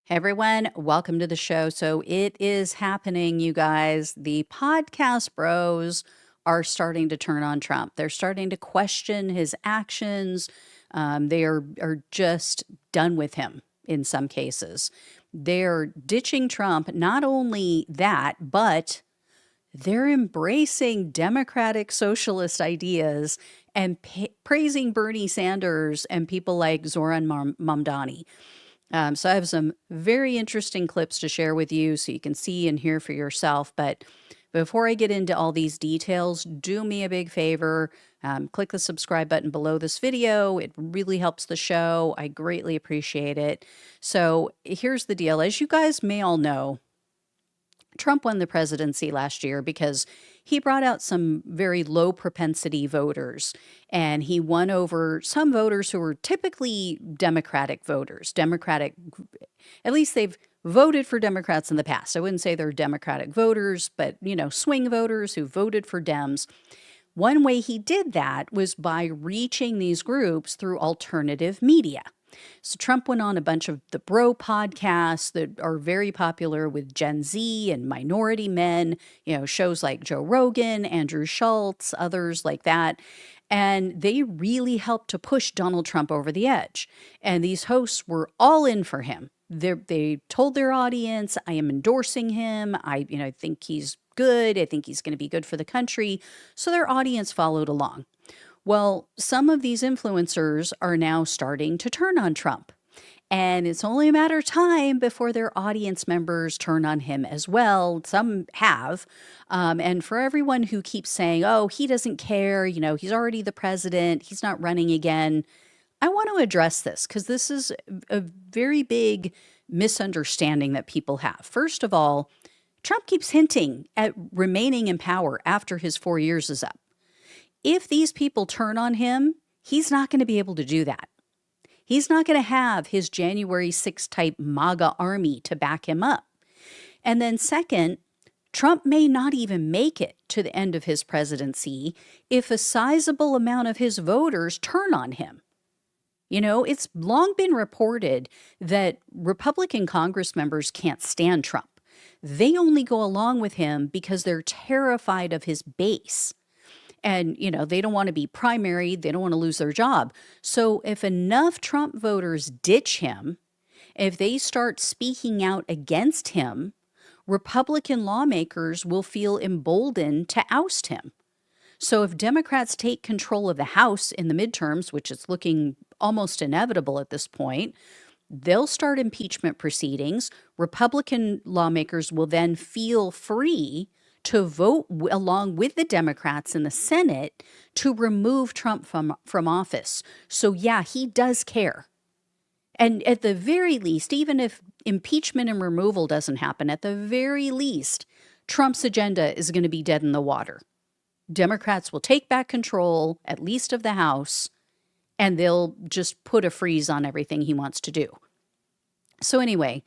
Hey everyone, welcome to the show. So it is happening, you guys. The podcast bros are starting to turn on Trump. They're starting to question his actions. They are just done with him in some cases. They're ditching Trump. Not only that, but they're embracing democratic socialist ideas and praising Bernie Sanders and people like Zoran Mamdani. So I have some very interesting clips to share with you so you can see and hear for yourself. But before I get into all these details, do me a big favor. Click the subscribe button below this video. It really helps the show. I greatly appreciate it. So here's the deal. As you guys may all know, Trump won the presidency last year because he brought out some very low propensity voters, and he won over some voters who were typically Democratic voters. At least they've voted for Democrats in the past. I wouldn't say they're Democratic voters, but, swing voters who voted for Dems. One way he did that was by reaching these groups through alternative media. So Trump went on a bunch of the bro podcasts that are very popular with Gen Z and minority men, shows like Joe Rogan, Andrew Schulz, others like that. And they really helped to push Donald Trump over the edge. And these hosts were all in for him. They told their audience, I am endorsing him. I think he's good. I think he's going to be good for the country. So their audience followed along. Well, some of these influencers are now starting to turn on Trump. And it's only a matter of time before their audience members turn on him as well. Some have. And for everyone who keeps saying, oh, he doesn't care, he's already the president, he's not running again, I want to address this because this is a very big misunderstanding that people have. First of all, Trump keeps hinting at remaining in power after his 4 years is up. If these people turn on him, he's not going to be able to do that. He's not going to have his January 6th type MAGA army to back him up. And then second, Trump may not even make it to the end of his presidency if a sizable amount of his voters turn on him. It's long been reported that Republican Congress members can't stand Trump. They only go along with him because they're terrified of his base. And, they don't want to be primaried. They don't want to lose their job. So if enough Trump voters ditch him, if they start speaking out against him, Republican lawmakers will feel emboldened to oust him. So if Democrats take control of the House in the midterms, which is looking almost inevitable at this point, they'll start impeachment proceedings. Republican lawmakers will then feel free to vote along with the Democrats in the Senate to remove Trump from office. So yeah, he does care. And at the very least, even if impeachment and removal doesn't happen, at the very least, Trump's agenda is going to be dead in the water. Democrats will take back control, at least of the House, and they'll just put a freeze on everything he wants to do. So anyway,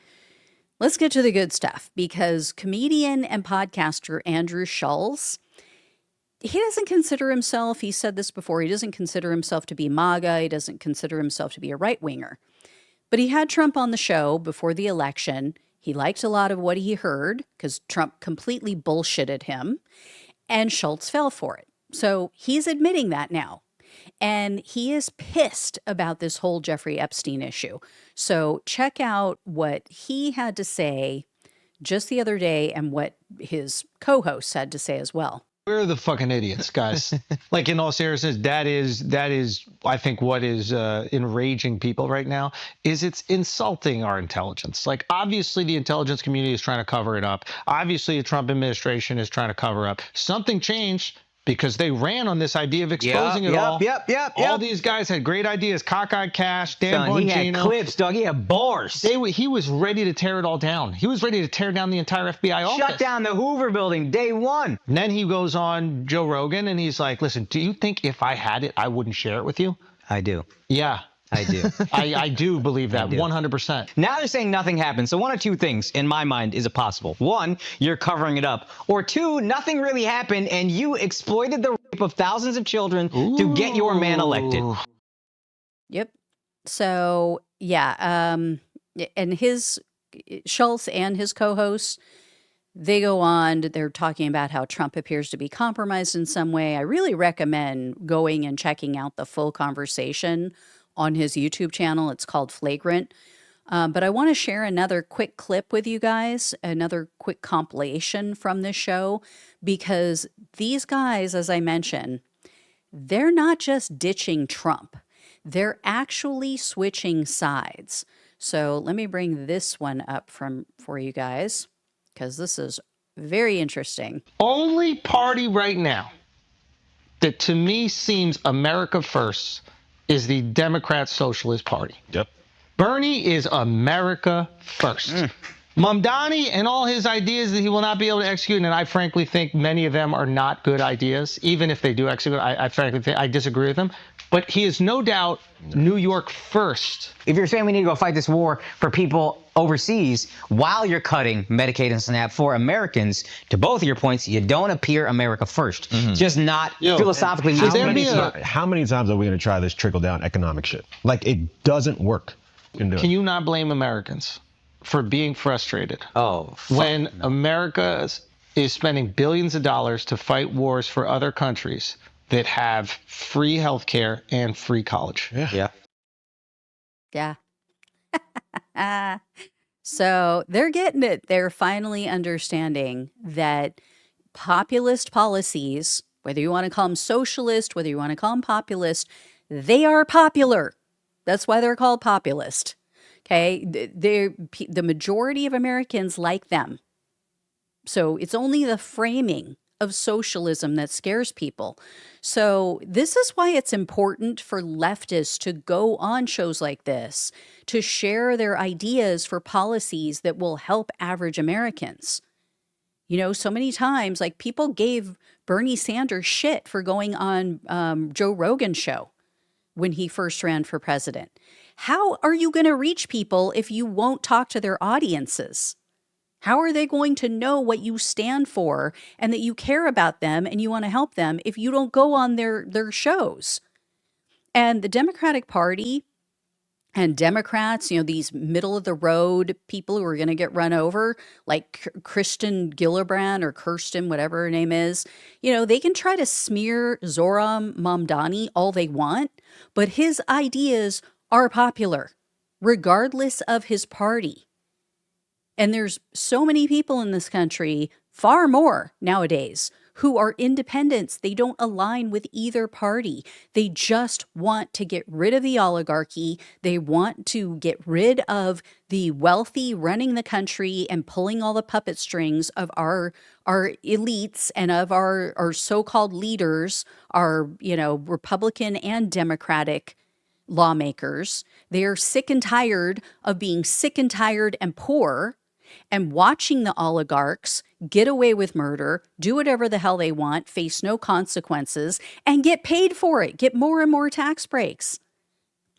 let's get to the good stuff, because comedian and podcaster Andrew Schulz, he doesn't consider himself, he said this before, he doesn't consider himself to be MAGA, he doesn't consider himself to be a right-winger. But he had Trump on the show before the election. He liked a lot of what he heard, because Trump completely bullshitted him, and Schulz fell for it. So he's admitting that now. And he is pissed about this whole Jeffrey Epstein issue. So check out what he had to say just the other day and what his co-hosts had to say as well. We're the fucking idiots, guys. Like, in all seriousness, that is, I think, what is enraging people right now is it's insulting our intelligence. Like, obviously, the intelligence community is trying to cover it up. Obviously, the Trump administration is trying to cover up. Something changed because they ran on this idea of exposing it all. All these guys had great ideas. Cockeyed Cash, Dan Bongino. He had clips, dog. He had bars. He was ready to tear it all down. He was ready to tear down the entire FBI office. Shut down the Hoover building day one. And then he goes on Joe Rogan and he's like, listen, do you think if I had it, I wouldn't share it with you? I do. Yeah. I do. I do believe that 100%. Now they're saying nothing happened. So one of two things in my mind is possible. One, you're covering it up. Or two, nothing really happened and you exploited the rape of thousands of children to get your man elected. Yep. So, yeah. And his Schulz and his co-hosts, they go on, they're talking about how Trump appears to be compromised in some way. I really recommend going and checking out the full conversation on his YouTube channel. It's called Flagrant. But I want to share another quick clip with you guys, another quick compilation from this show, because these guys, as I mentioned, they're not just ditching Trump. They're actually switching sides. So let me bring this one up for you guys, because this is very interesting. Only party right now that to me seems America first is the Democrat Socialist Party. Yep. Bernie is America first. Mamdani and all his ideas that he will not be able to execute, and I frankly think many of them are not good ideas, even if they do execute. I frankly think I disagree with them. But he is no doubt New York first. If you're saying we need to go fight this war for people overseas while you're cutting Medicaid and SNAP for Americans, to both of your points, you don't appear America first. Just not philosophically. How many times are we going to try this trickle-down economic shit? Like, it doesn't work. Can you not blame Americans for being frustrated? When America is spending billions of dollars to fight wars for other countries that have free healthcare and free college. Yeah. So they're getting it. They're finally understanding that populist policies, whether you want to call them socialist, whether you want to call them populist, they are popular. That's why they're called populist. Okay. The majority of Americans like them. So it's only the framing of socialism that scares people. So this is why it's important for leftists to go on shows like this, to share their ideas for policies that will help average Americans. You know, so many times, like, people gave Bernie Sanders shit for going on Joe Rogan's show when he first ran for president. How are you going to reach people if you won't talk to their audiences? How are they going to know what you stand for and that you care about them and you want to help them if you don't go on their shows? And the Democratic Party and Democrats, you know, these middle of the road people who are going to get run over, like Kristen Gillibrand or Kirsten, whatever her name is, you know, they can try to smear Zohran Mamdani all they want, but his ideas are popular, regardless of his party. And there's so many people in this country, far more nowadays, who are independents. They don't align with either party. They just want to get rid of the oligarchy. They want to get rid of the wealthy running the country and pulling all the puppet strings of our elites and of our so-called leaders, our, you know, Republican and Democratic lawmakers. They are sick and tired of being sick and tired and poor and watching the oligarchs get away with murder, do whatever the hell they want, face no consequences, and get paid for it, get more and more tax breaks.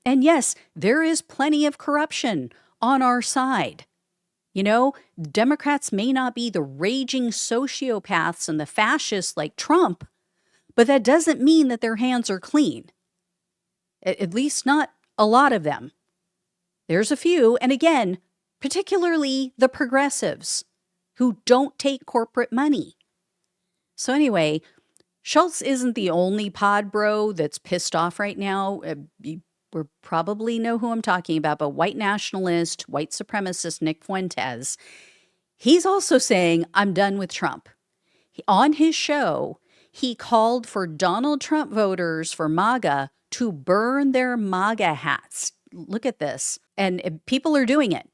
And yes, there is plenty of corruption on our side. You know, Democrats may not be the raging sociopaths and the fascists like Trump, but that doesn't mean that their hands are clean. At least not a lot of them. There's a few, and again, particularly the progressives who don't take corporate money. So anyway, Schulz isn't the only pod bro that's pissed off right now. You probably know who I'm talking about, but white nationalist, white supremacist Nick Fuentes, he's also saying, I'm done with Trump. On his show, he called for Donald Trump voters for MAGA to burn their MAGA hats. Look at this. And people are doing it.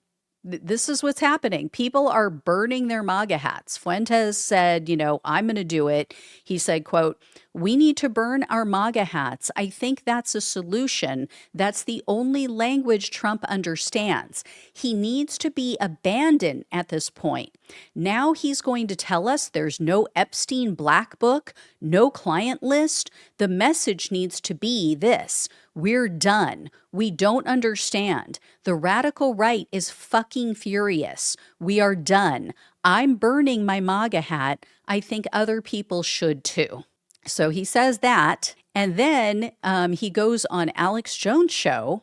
This is what's happening. People are burning their MAGA hats. Fuentes said, you know, I'm going to do it. He said, quote, "We need to burn our MAGA hats. I think that's a solution. That's the only language Trump understands. He needs to be abandoned at this point. Now he's going to tell us there's no Epstein Black Book, no client list. The message needs to be this: we're done. We don't understand. The radical right is fucking furious. We are done. I'm burning my MAGA hat. I think other people should too." So he says that. And then he goes on Alex Jones' show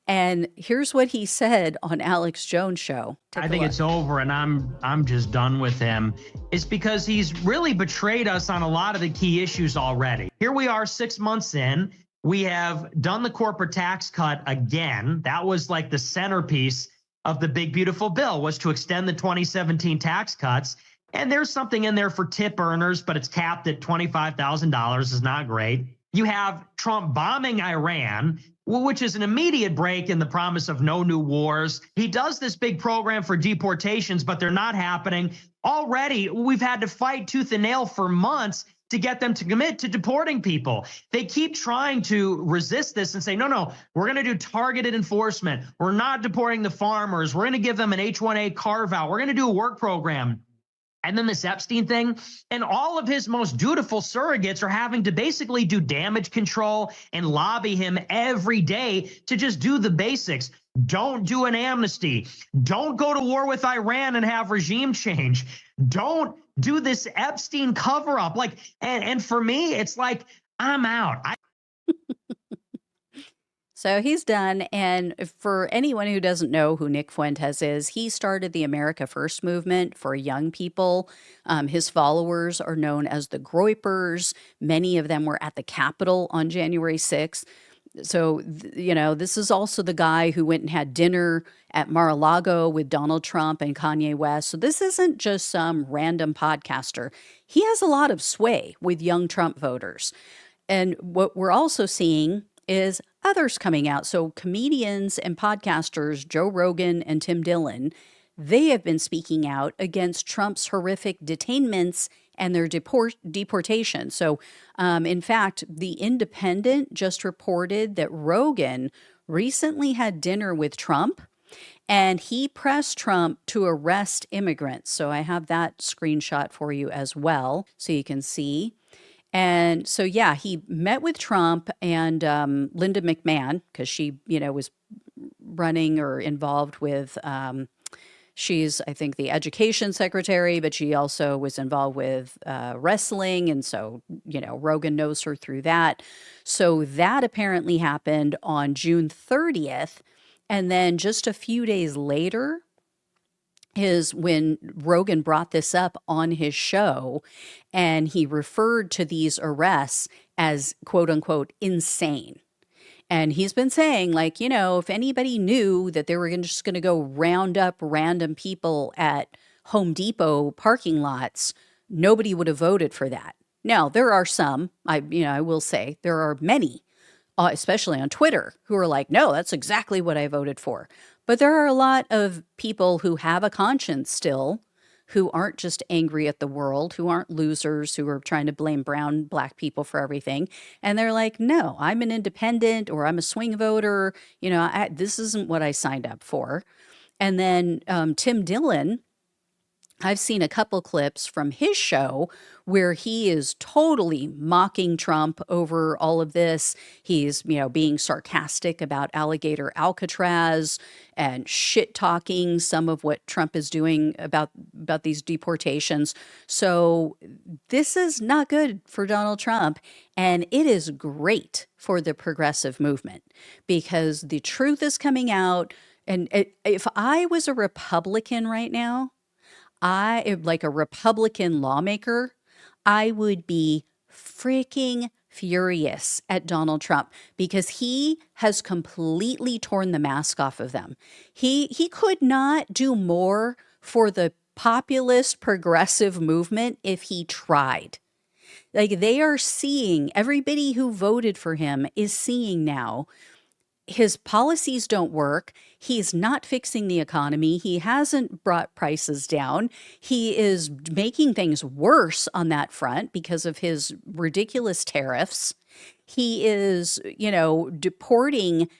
And here's what he said on Alex Jones' show. I think it's over, and I'm just done with him. It's because he's really betrayed us on a lot of the key issues already. Here we are 6 months in. We have done the corporate tax cut again. That was like the centerpiece of the big, beautiful bill, was to extend the 2017 tax cuts. And there's something in there for tip earners, but it's capped at $25,000. Is not great. You have Trump bombing Iran, which is an immediate break in the promise of no new wars. He does this big program for deportations, but they're not happening. Already, we've had to fight tooth and nail for months to get them to commit to deporting people. They keep trying to resist this and say, no, we're going to do targeted enforcement. We're not deporting the farmers. We're going to give them an H-1A carve out. We're going to do a work program. And then this Epstein thing, and all of his most dutiful surrogates are having to basically do damage control and lobby him every day to just do the basics. Don't do an amnesty. Don't go to war with Iran and have regime change. Don't do this Epstein cover up. And for me, it's like, I'm out. So he's done. And for anyone who doesn't know who Nick Fuentes is, he started the America First movement for young people. His followers are known as the Groypers. Many of them were at the Capitol on January 6th. So, this is also the guy who went and had dinner at Mar-a-Lago with Donald Trump and Kanye West. So this isn't just some random podcaster. He has a lot of sway with young Trump voters. And what we're also seeing is others coming out. So comedians and podcasters, Joe Rogan and Tim Dillon, they have been speaking out against Trump's horrific detainments and their deportation. So, in fact, The Independent just reported that Rogan recently had dinner with Trump, and he pressed Trump to arrest immigrants. So I have that screenshot for you as well, so you can see. And so, yeah, he met with Trump and Linda McMahon, because she, was running or involved with, she's, I think, the education secretary, but she also was involved with wrestling. And so, Rogan knows her through that. So that apparently happened on June 30th. And then just a few days later, is when Rogan brought this up on his show, and he referred to these arrests as quote unquote insane. And he's been saying, if anybody knew that they were just going to go round up random people at Home Depot parking lots, nobody would have voted for that. Now, there are some, I will say, there are many, especially on Twitter, who are like, no, that's exactly what I voted for. But there are a lot of people who have a conscience still, who aren't just angry at the world, who aren't losers, who are trying to blame black people for everything. And they're like, no, I'm an independent, or I'm a swing voter. This isn't what I signed up for. And then Tim Dillon, I've seen a couple clips from his show where he is totally mocking Trump over all of this. He's, being sarcastic about alligator Alcatraz and shit talking some of what Trump is doing about these deportations. So this is not good for Donald Trump. And it is great for the progressive movement, because the truth is coming out. And if I was a Republican right now, like a Republican lawmaker, I would be freaking furious at Donald Trump, because he has completely torn the mask off of them. He could not do more for the populist progressive movement if he tried. They are seeing, everybody who voted for him is seeing now, his policies don't work. He's not fixing the economy. He hasn't brought prices down. He is making things worse on that front because of his ridiculous tariffs. He is, deporting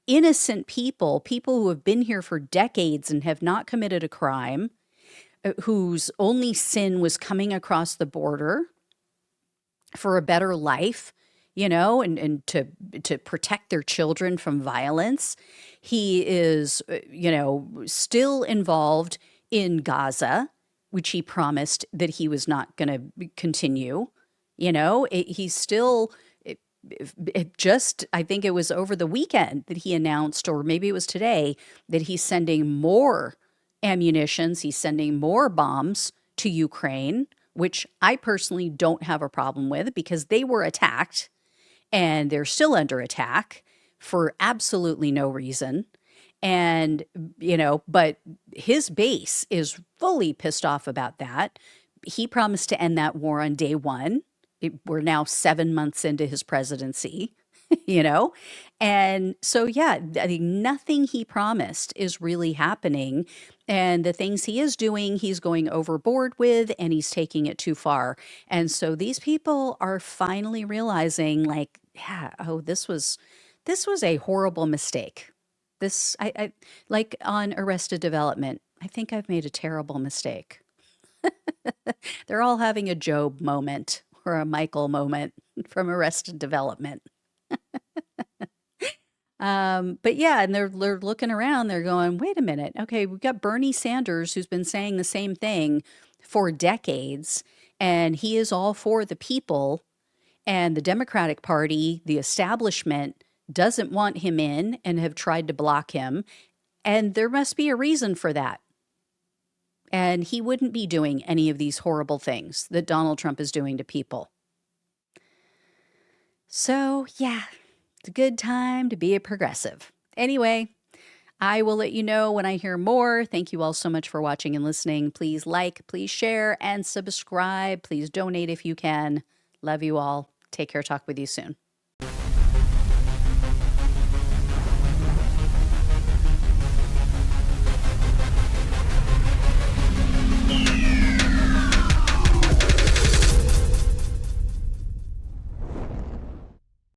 innocent people who have been here for decades and have not committed a crime, whose only sin was coming across the border for a better life, and to protect their children from violence. He is, still involved in Gaza, which he promised that he was not going to continue. He's still I think it was over the weekend that he announced, or maybe it was today, that he's sending more ammunitions, he's sending more bombs to Ukraine, which I personally don't have a problem with because they were attacked and they're still under attack for absolutely no reason. And, but his base is fully pissed off about that. He promised to end that war on day one. We're now 7 months into his presidency, And so, yeah, I think nothing he promised is really happening. And the things he is doing, he's going overboard with, and he's taking it too far. And so these people are finally realizing, like, yeah, oh, this was a horrible mistake. I like on Arrested Development, I think I've made a terrible mistake. They're all having a Job moment or a Michael moment from Arrested Development. But yeah, and they're looking around, they're going, wait a minute. Okay, we've got Bernie Sanders, who's been saying the same thing for decades, and he is all for the people. And the Democratic Party, the establishment, doesn't want him in and have tried to block him. And there must be a reason for that. And he wouldn't be doing any of these horrible things that Donald Trump is doing to people. So, yeah, it's a good time to be a progressive. Anyway, I will let you know when I hear more. Thank you all so much for watching and listening. Please like, please share, and subscribe. Please donate if you can. Love you all. Take care. Talk with you soon.